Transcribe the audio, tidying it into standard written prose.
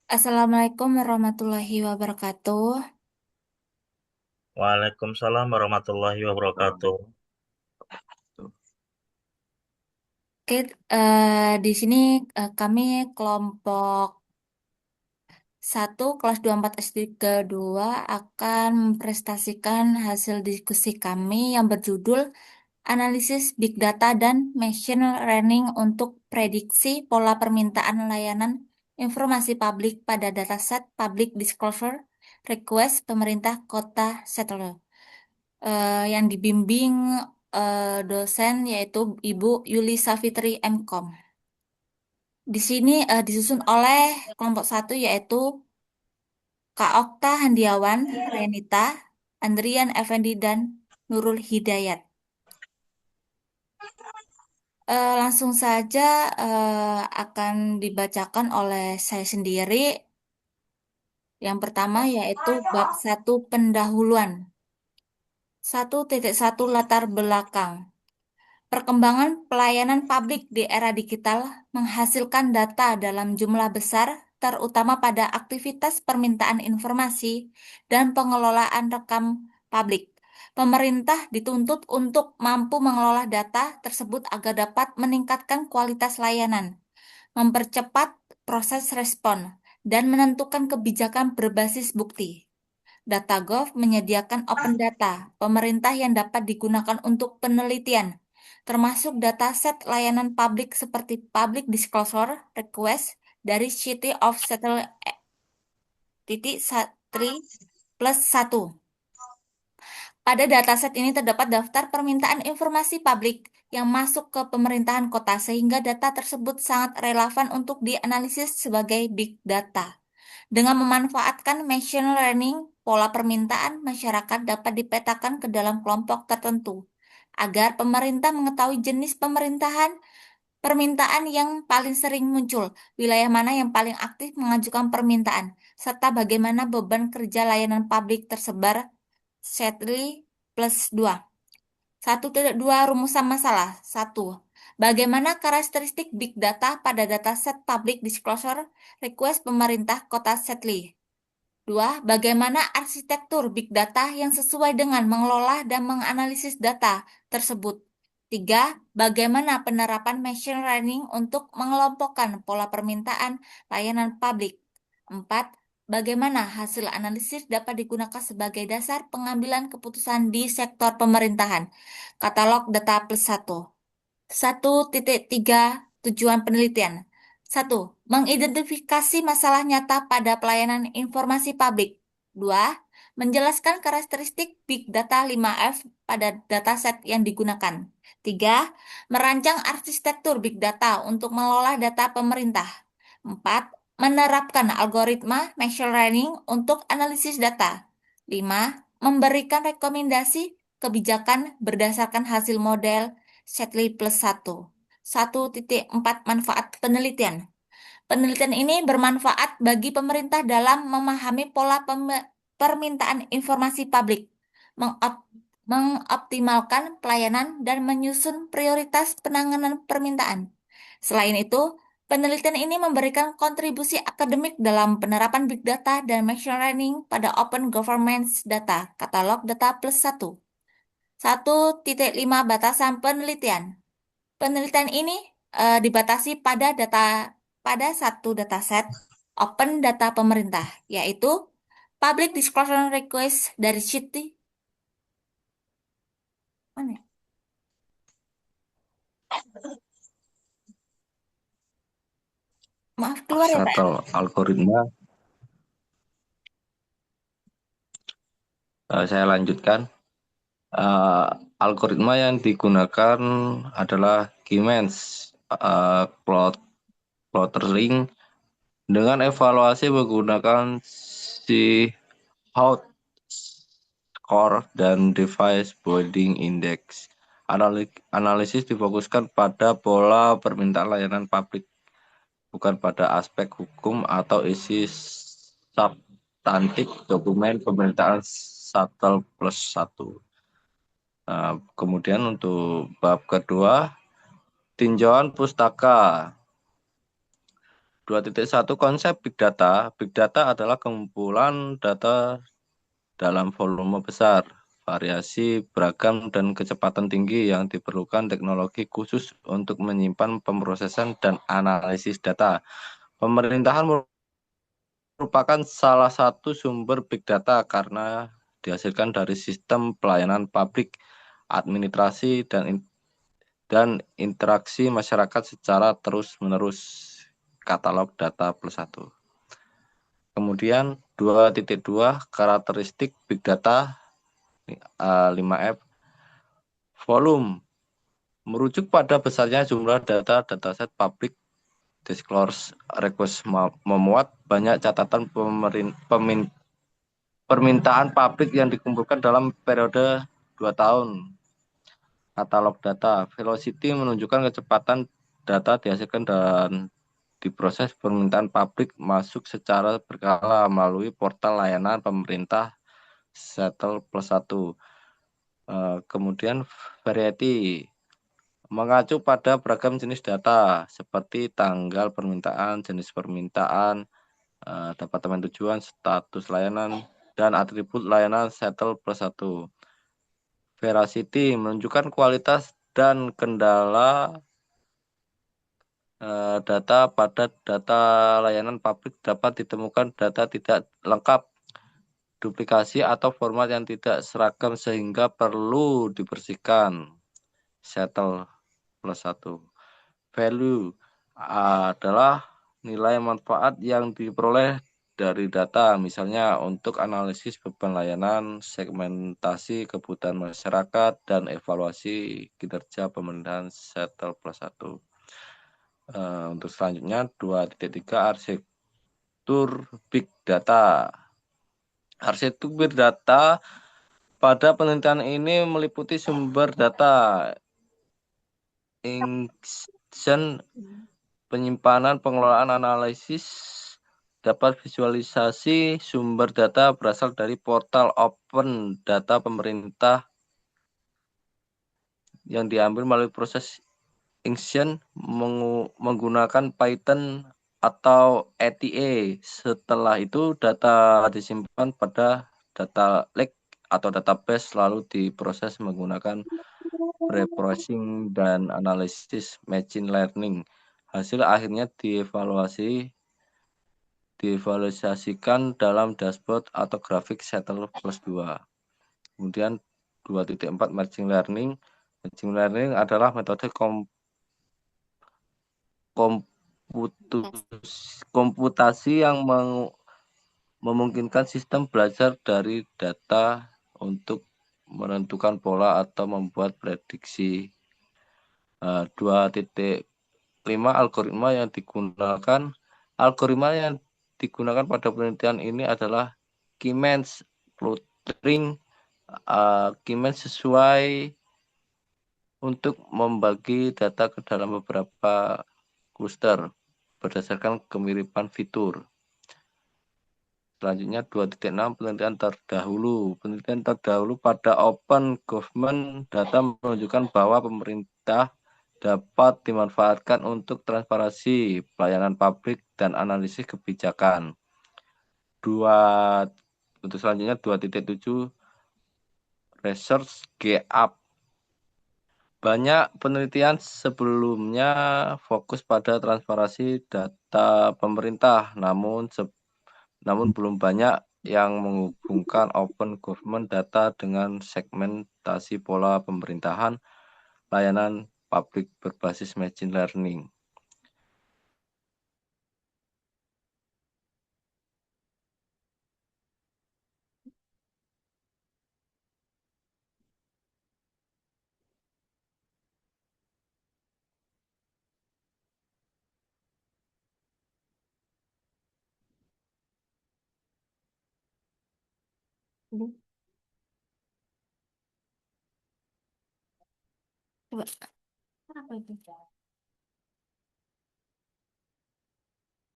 Assalamualaikum warahmatullahi wabarakatuh. Waalaikumsalam warahmatullahi wabarakatuh. Oke, di sini kami kelompok satu kelas 24 SD kedua akan mempresentasikan hasil diskusi kami yang berjudul Analisis Big Data dan Machine Learning untuk Prediksi Pola Permintaan Layanan Informasi Publik pada Dataset Public Disclosure Request Pemerintah Kota Seattle. Yang dibimbing dosen yaitu Ibu Yuli Savitri MKOM. Di sini disusun oleh kelompok satu yaitu Kak Okta Handiawan, Renita, Andrian Effendi, dan Nurul Hidayat. Langsung saja akan dibacakan oleh saya sendiri. Yang pertama yaitu bab satu pendahuluan. 1.1 latar belakang. Perkembangan pelayanan publik di era digital menghasilkan data dalam jumlah besar, terutama pada aktivitas permintaan informasi dan pengelolaan rekam publik. Pemerintah dituntut untuk mampu mengelola data tersebut agar dapat meningkatkan kualitas layanan, mempercepat proses respon, dan menentukan kebijakan berbasis bukti. DataGov menyediakan open data pemerintah yang dapat digunakan untuk penelitian, termasuk dataset layanan publik seperti Public Disclosure Request dari City of Seattle titik 3+1. Pada dataset ini terdapat daftar permintaan informasi publik yang masuk ke pemerintahan kota sehingga data tersebut sangat relevan untuk dianalisis sebagai big data. Dengan memanfaatkan machine learning, pola permintaan masyarakat dapat dipetakan ke dalam kelompok tertentu agar pemerintah mengetahui jenis permintaan yang paling sering muncul, wilayah mana yang paling aktif mengajukan permintaan, serta bagaimana beban kerja layanan publik tersebar. Setli plus 2. 1.2 rumusan masalah. 1. Bagaimana karakteristik big data pada dataset public disclosure request pemerintah kota Setli? 2. Bagaimana arsitektur big data yang sesuai dengan mengelola dan menganalisis data tersebut? 3. Bagaimana penerapan machine learning untuk mengelompokkan pola permintaan layanan publik? 4. Bagaimana hasil analisis dapat digunakan sebagai dasar pengambilan keputusan di sektor pemerintahan? Katalog data plus 1. 1.3 tujuan penelitian. 1. Mengidentifikasi masalah nyata pada pelayanan informasi publik. 2. Menjelaskan karakteristik Big Data 5F pada dataset yang digunakan. 3. Merancang arsitektur Big Data untuk mengelola data pemerintah. 4. Menerapkan algoritma machine learning untuk analisis data. 5. Memberikan rekomendasi kebijakan berdasarkan hasil model Setli plus 1. 1.4 manfaat penelitian. Penelitian ini bermanfaat bagi pemerintah dalam memahami pola permintaan informasi publik, mengoptimalkan pelayanan, dan menyusun prioritas penanganan permintaan. Selain itu, penelitian ini memberikan kontribusi akademik dalam penerapan big data dan machine learning pada open governance data, katalog data plus 1. 1.5 batasan penelitian. Penelitian ini dibatasi pada satu dataset open data pemerintah, yaitu Public Disclosure Request dari Citi. Mana ya? Maaf keluar ya, Pak. Atau algoritma, saya lanjutkan. Eh, Algoritma yang digunakan adalah Siemens Cloudering dengan evaluasi menggunakan si Hot Score dan Device Binding Index. Analisis difokuskan pada pola permintaan layanan publik, bukan pada aspek hukum atau isi substantif dokumen pemerintahan Shuttle plus 1. Nah, kemudian untuk bab kedua, tinjauan pustaka. 2.1 konsep Big Data. Big Data adalah kumpulan data dalam volume besar, variasi beragam dan kecepatan tinggi yang diperlukan teknologi khusus untuk menyimpan, pemrosesan, dan analisis data. Pemerintahan merupakan salah satu sumber big data karena dihasilkan dari sistem pelayanan publik, administrasi, dan interaksi masyarakat secara terus-menerus. Katalog data plus satu. Kemudian 2.2 karakteristik big data 5F. Volume merujuk pada besarnya jumlah data dataset public disclosure request memuat banyak catatan permintaan publik yang dikumpulkan dalam periode 2 tahun. Katalog data. Velocity menunjukkan kecepatan data dihasilkan dan diproses permintaan publik masuk secara berkala melalui portal layanan pemerintah Settle plus 1. Kemudian variety mengacu pada beragam jenis data seperti tanggal permintaan, jenis permintaan, departemen tujuan, status layanan, dan atribut layanan Settle plus 1. Veracity menunjukkan kualitas dan kendala data pada data layanan publik dapat ditemukan data tidak lengkap, duplikasi atau format yang tidak seragam sehingga perlu dibersihkan. Settle plus 1. Value adalah nilai manfaat yang diperoleh dari data, misalnya untuk analisis beban layanan, segmentasi kebutuhan masyarakat, dan evaluasi kinerja pemerintahan. Settle plus 1. Untuk selanjutnya 2.3 arsitektur big data. Arsitektur big data pada penelitian ini meliputi sumber data, ingest, penyimpanan, pengelolaan, analisis, dapat visualisasi. Sumber data berasal dari portal open data pemerintah yang diambil melalui proses ingest menggunakan Python atau ETA. Setelah itu data disimpan pada data lake atau database lalu diproses menggunakan pre-processing dan analisis machine learning. Hasil akhirnya divisualisasikan dalam dashboard atau grafik Settle plus 2. Kemudian 2.4 machine learning. Machine learning adalah metode komputasi yang memungkinkan sistem belajar dari data untuk menentukan pola atau membuat prediksi. 2.5 algoritma yang digunakan pada penelitian ini adalah K-means, clustering. K-means sesuai untuk membagi data ke dalam beberapa cluster berdasarkan kemiripan fitur. Selanjutnya 2.6 penelitian terdahulu. Penelitian terdahulu pada Open Government Data menunjukkan bahwa pemerintah dapat dimanfaatkan untuk transparansi, pelayanan publik, dan analisis kebijakan. Untuk selanjutnya 2.7 Research Gap. Banyak penelitian sebelumnya fokus pada transparansi data pemerintah, namun belum banyak yang menghubungkan open government data dengan segmentasi pola pemerintahan, layanan publik berbasis machine learning. Coba, apa itu?